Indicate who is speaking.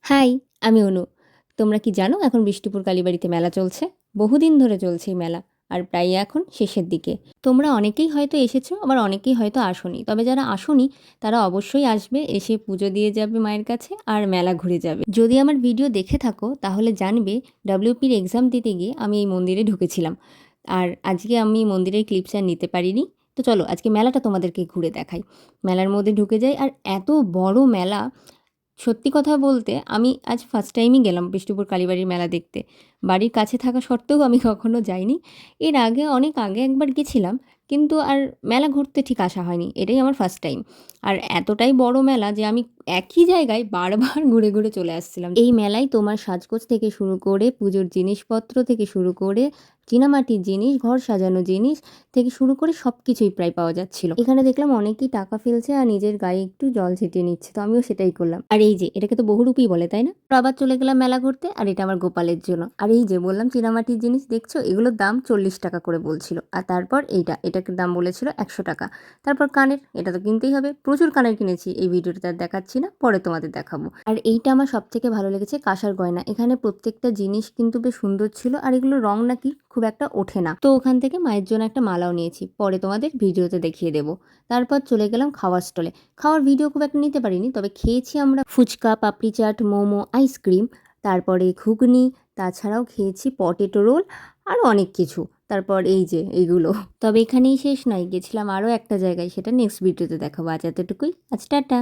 Speaker 1: High, আমি অনু। তোমরা কি জানো এখন বিষ্ণুপুর কালীবাড়িতে মেলা চলছে? বহুদিন ধরে চলছে এই মেলা। আর প্রায় এখন শেষের দিকে। তোমরা অনেকেই হয়তো এসেছো, আবার অনেকেই হয়তো আসোনি। তবে যারা আসোনি তারা অবশ্যই আসবে, এসে পুজো দিয়ে যাবে মায়ের কাছে আর মেলা ঘুরে যাবে। যদি আমার ভিডিও দেখে থাকো তাহলে জানবে WPর এক্সাম দিতে গিয়ে আমি এই মন্দিরে ঢুকেছিলাম। আর আজকে আমি মন্দিরের ক্লিপস আর নিতে পারিনি। তো চলো আজকে মেলাটা তোমাদেরকে ঘুরে দেখাই। মেলার মধ্যে ঢুকে যাই, আর এত বড় মেলা! সত্যি কথা বলতে আমি আজ ফার্স্ট টাইমই গেলাম বিষ্ণুপুর কালীবাড়ির মেলা দেখতে। বাড়ির কাছে থাকা সত্ত্বেও আমি কখনো যাইনি। এর আগে অনেক আগে একবার গেছিলাম, কিন্তু আর মেলা ঘুরতে ঠিক আসা হয়নি। এটাই আমার ফার্স্ট টাইম। আর এতটাই বড় মেলা যে আমি একই জায়গায় বারবার ঘুরে ঘুরে চলে আসছিলাম। এই মেলায় তোমার সাজগোজ থেকে শুরু করে পুজোর জিনিসপত্র থেকে শুরু করে চীনামাটির জিনিস, ঘর সাজানো জিনিস থেকে শুরু করে সব কিছুই প্রায় পাওয়া যাচ্ছিল। এখানে দেখলাম অনেকেই টাকা ফেলছে আর নিজের গায়ে একটু জল ছিটিয়ে নিচ্ছে, তো আমিও সেটাই করলাম। আর এই যে এটাকে তো বহুরূপী বলে, তাই না? তো আবার চলে গেলাম মেলা ঘুরতে, আর এটা আমার গোপালের জন্য। আর এই যে বললাম চীনামাটির জিনিস দেখছো, এগুলোর দাম 40 টাকা করে বলছিল। আর তারপর এটার দাম বলেছিল 100 টাকা। তারপর কানের, এটা তো কিনতেই হবে। প্রচুর কানের কিনেছি, এই ভিডিওটা আর দেখাচ্ছি না, পরে তোমাদের দেখাবো। আর এইটা আমার সব থেকে ভালো লেগেছে, কাঁসার গয়না। এখানে প্রত্যেকটা জিনিস কিন্তু বেশ সুন্দর ছিল, আর এগুলো রং নাকি খুব একটা ওঠে না। তো ওখান থেকে মায়ের জন্য একটা মালাও নিয়েছি, পরে তোমাদের ভিডিওতে দেখিয়ে দেবো। তারপর চলে গেলাম খাওয়ার স্টলে। খাওয়ার ভিডিও খুব একটা নিতে পারিনি, তবে খেয়েছি আমরা ফুচকা, পাপড়ি চাট, মোমো, আইসক্রিম, তারপরে ঘুগনি, তাছাড়াও খেয়েছি পটেটো রোল, আরও অনেক কিছু। তারপর এই যে এইগুলো। তবে এখানেই শেষ নয়, গেছিলাম আরও একটা জায়গায়, সেটা নেক্সট ভিডিওতে দেখাবো। আজ এতটুকুই, আজ টাটা।